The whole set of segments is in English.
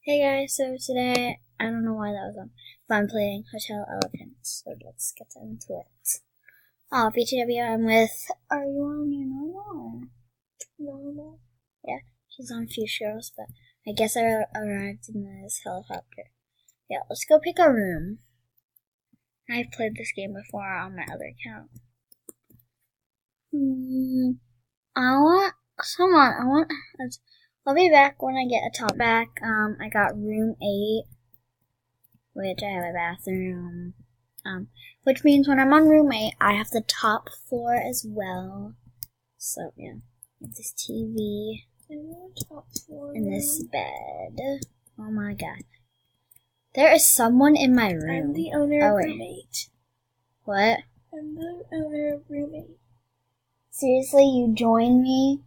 Hey guys, so today, I don't know why that was on, but I'm playing Hotel Elephants, so let's get into it. Oh, BTW, I'm with, are you on your normal or? Normal? Yeah, she's on Future Girls, but I guess I arrived in this helicopter. Yeah, let's go pick a room. I've played this game before on my other account. I'll be back when I get a top back. I got room 8, which I have a bathroom. Which means when I'm on room 8, I have the top floor as well. So yeah, I have this TV and this bed. Oh my god, there is someone in my room. I'm the owner of room 8. What? I'm the owner of room 8. Seriously, you join me?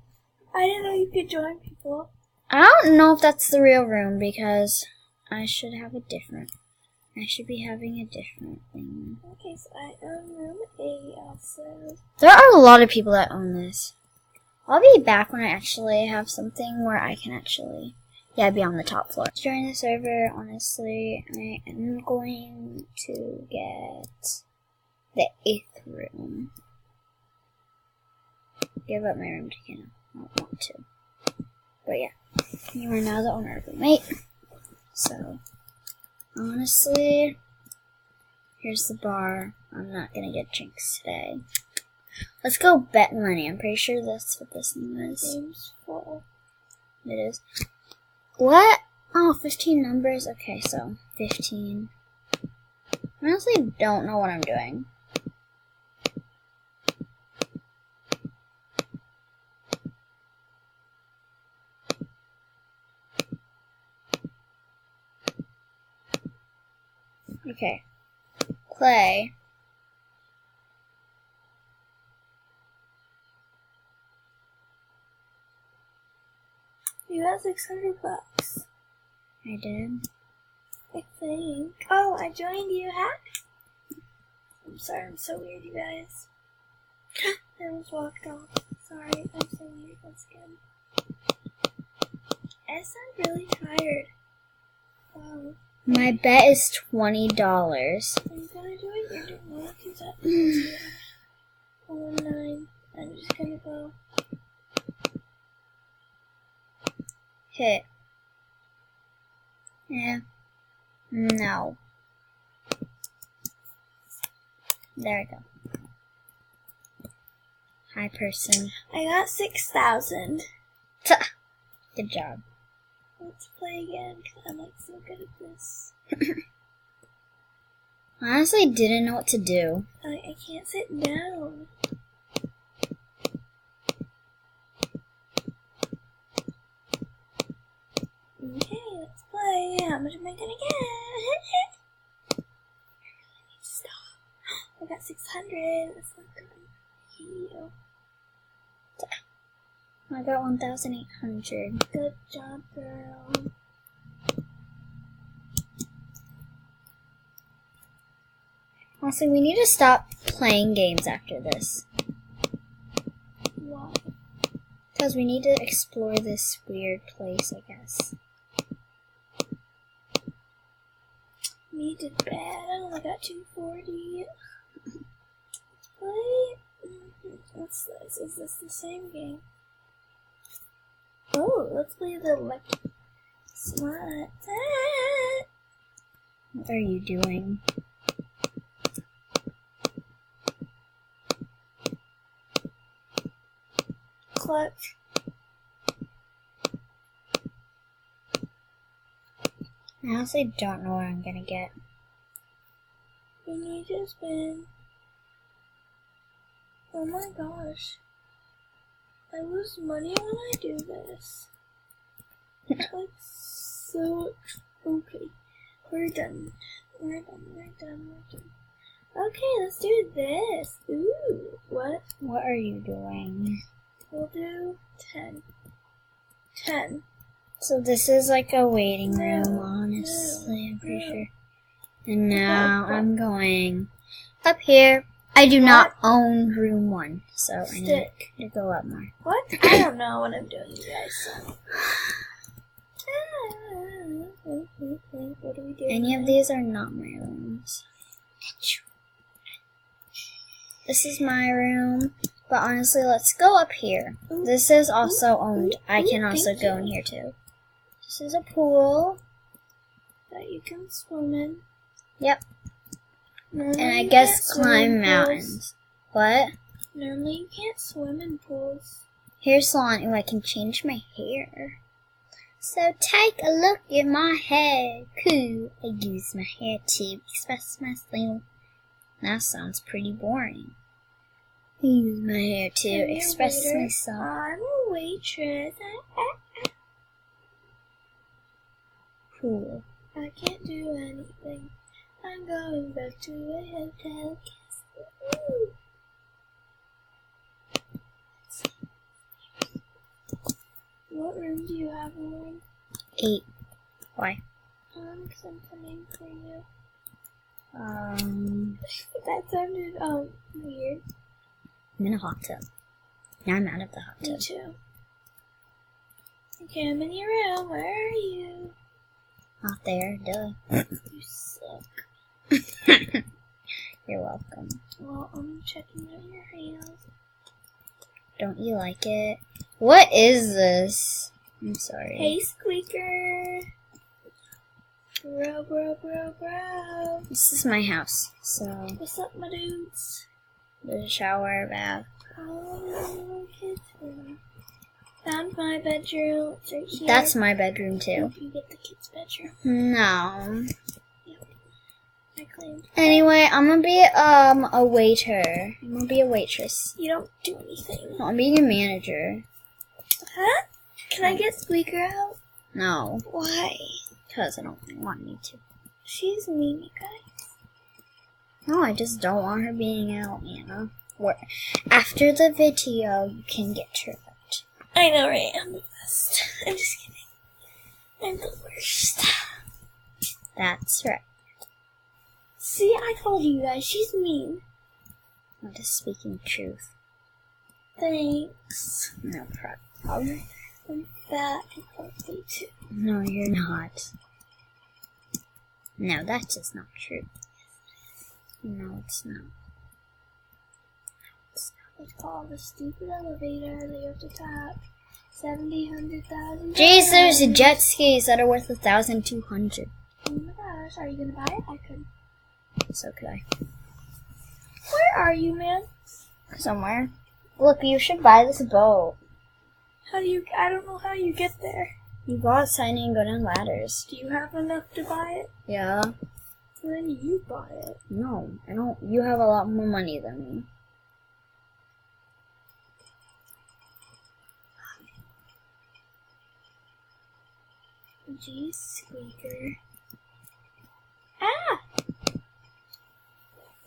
I didn't know you could join people. I don't know if that's the real room because I should have a different. I should be having a different thing. Okay, so I own room 8 also. There are a lot of people that own this. I'll be back when I actually have something where I can actually, be on the top floor. To join the server, honestly, I am going to get the 8th room. Give up my room to Kina. I don't want to. But yeah, you are now the owner of room 8. So, honestly, here's the bar. I'm not gonna get drinks today. Let's go bet money. I'm pretty sure that's what this name is. Game's full. It is. What? Oh, 15 numbers. Okay, so 15. I honestly don't know what I'm doing. Okay. Play. You got $600. I did. I think. Oh, I joined you, hack. I'm sorry, I'm so weird, you guys. I almost walked off. Sorry, I'm so weird once again. I sound really tired. Wow. My bet is $20. I'm gonna do it. You're doing well. Because that 9. I'm just gonna go. Hit. Yeah. No. There we go. Hi, person. I got 6,000. Good job. Let's play again, because I'm like so good at this. I honestly didn't know what to do. I can't sit down. Okay, let's play. How much am I gonna get? Stop. I got 600. That's not good. Heal. I got 1,800. Good job, girl. Honestly, we need to stop playing games after this. Why? Because we need to explore this weird place, I guess. Me did bad. I only got 240. Let's play. What's this? Is this the same game? Oh, let's play the smart. What are you doing? Clutch. I honestly don't know what I'm gonna get. We need to spin. Oh my gosh. I lose money when I do this. Like, so. Okay. We're done. We're done. Okay, let's do this. Ooh. What? What are you doing? We'll do 10. 10. So this is like a waiting room, honestly, I'm pretty sure. And now I'm going up here. I do not own room 1, so I need to go up more. What? I don't know what I'm doing, you guys. So. doing? Any of these are not my rooms. This is my room. But honestly, let's go up here. This is also owned. I can also go in here too. This is a pool that you can swim in. Yep. Normally And I you guess can't swim climb in mountains. pools. What? Normally you can't swim in pools. Here's salon. Ooh, I can change my hair. So take a look at my hair. Cool. I use my hair to express myself. That sounds pretty boring. I use my hair to I'm a express waiter. myself. I'm a waitress. Cool. I can't do anything. I'm going back to a hotel. Woo. What room do you have in? 8. Why? Because I'm coming for you. That That sounded weird. I'm in a hot tub. Now I'm out of the hot Me tub. too. Okay, I'm in your room. Where are you? Not there, duh. You suck. You're welcome. Well, I'm checking out your hands. Don't you like it? What is this? I'm sorry. Hey, Squeaker. Bro. This is my house. So, What's up, my dudes? there's a shower, bath. Oh, kids' room. Found my bedroom. It's right here. That's my bedroom too. Hope you get the kids' bedroom. No. I claimed. Anyway, I'm gonna be a waiter. I'm gonna be a waitress. You don't do anything. No, I'm being a manager. Huh? Can I get Squeaker out? No, Why? because I don't want me to. She's mean, you guys. No, I just don't want her being out, Anna. After the video, you can get her out. I know, right? I'm the best. I'm just kidding. I'm the worst. That's right. See, I told you guys, she's mean. I'm just speaking truth. Thanks. No problem. I'm fat and ugly too. No, you're not. No, that's just not true. No, it's not. It's called the stupid elevator that you have to tap. 70, 100,000. Jeez, there's jet skis that are worth 1,200. Oh my gosh, are you gonna buy it? I could. So could I. Where are you, man? Somewhere. Look, you should buy this boat. How do you? I don't know how you get there. You go outside and go down ladders. Do you have enough to buy it? Yeah. Then you buy it. No, I don't. You have a lot more money than me. Jeez, Squeaker. Ah!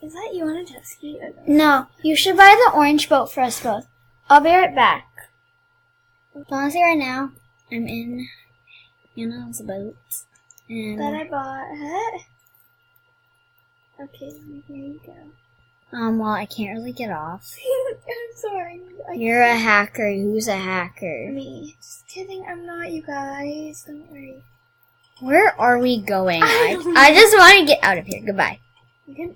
Is that you on a jet ski? No, you should buy the orange boat for us both. I'll be right back. Honestly, right now, I'm in Anna's boat. And That I bought. Huh? Okay, here you go. well, I can't really get off. I'm sorry. You're a hacker. Who's a hacker? Me. Just kidding, I'm not, you guys. Don't worry. Where are we going? I don't I just want to get out of here. Goodbye. You can.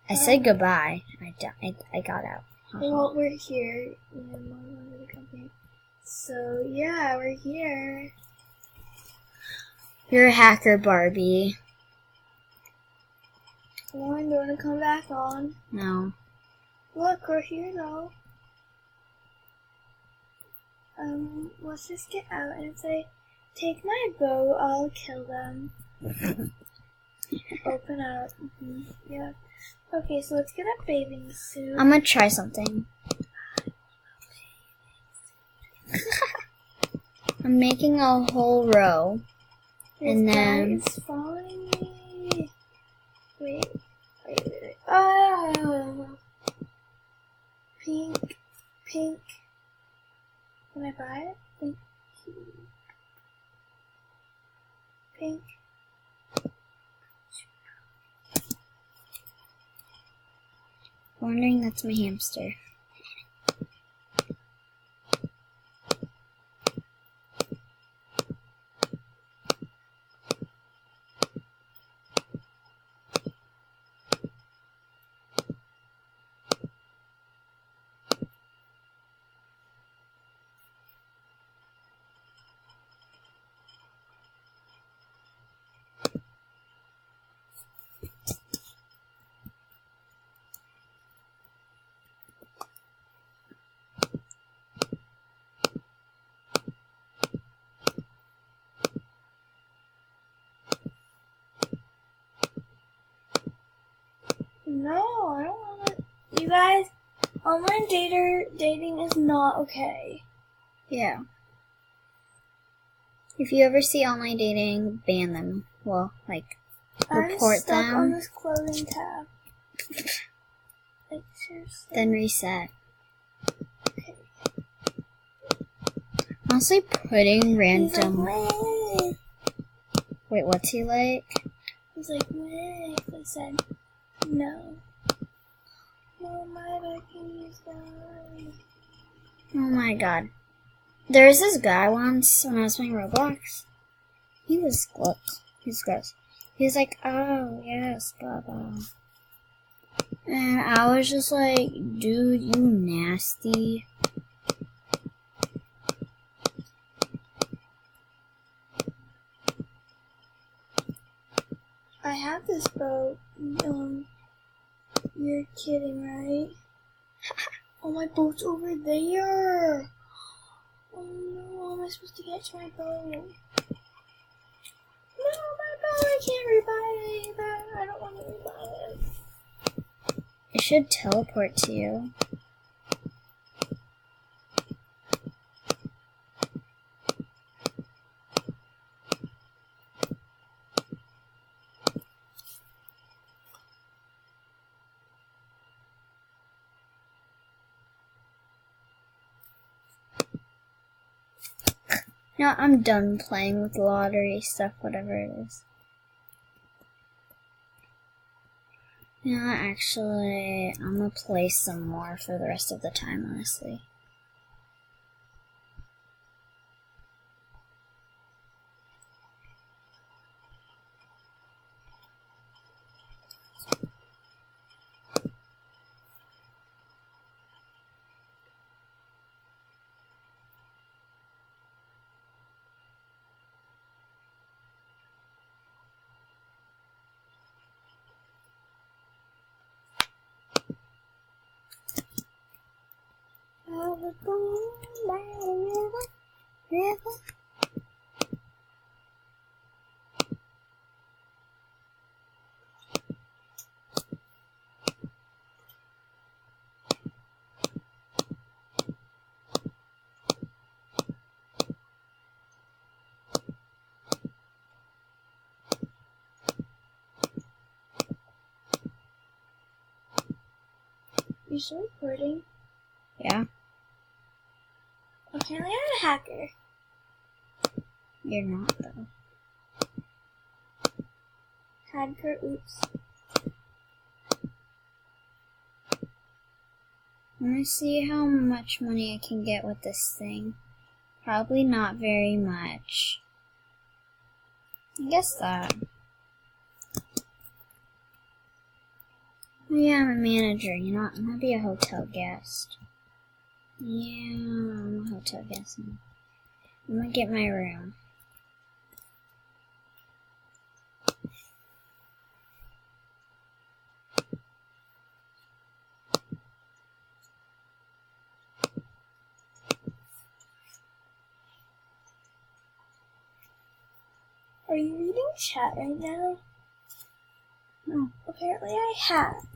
I said goodbye. I got out. Well, we're here. Mom wanted to come here. So, yeah, we're here. You're a hacker, Barbie. Lauren, do you want to come back on? No. Look, we're here though. Let's just get out and say, take my bow, I'll kill them. Open up. Yeah. Okay, so let's get a bathing suit. I'm gonna try something. I'm making a whole row. And This guy then- is following me. Wait. Oh! Pink. Can I buy it? Pink. Wondering that's my hamster. guys, online dating is not okay. Yeah. If you ever see online dating, ban them. Well, like, report I'm stuck them. on this clothing tab. Like, seriously. Then reset. Okay. Honestly, putting He's random. like, "Meh." Wait, what's he like? He's like, "Meh." I said, no. No, my bucky's gone. Oh my god. There was this guy once when I was playing Roblox. He was gross. He's gross. He was like, oh, yes, blah, blah. And I was just like, dude, you nasty. I have this boat. You're kidding, right? Oh, my boat's over there. Oh no, how am I supposed to get to my boat? No, my boat, I can't rebuy it either. I don't want to rebuy it. It should teleport to you. No, I'm done playing with lottery stuff, whatever it is. Yeah, actually, I'm gonna play some more for the rest of the time, honestly. I was born by the river. You still recording? Yeah, Apparently I'm a hacker. you're not, though. Hacker, oops. I'm gonna see how much money I can get with this thing. Probably not very much. I guess that. Oh yeah, I'm a manager. You know what? I'm gonna be a hotel guest. Yeah, I'm a hotel guest now. I'm gonna get my room. Are you reading chat right now? No. Apparently I have.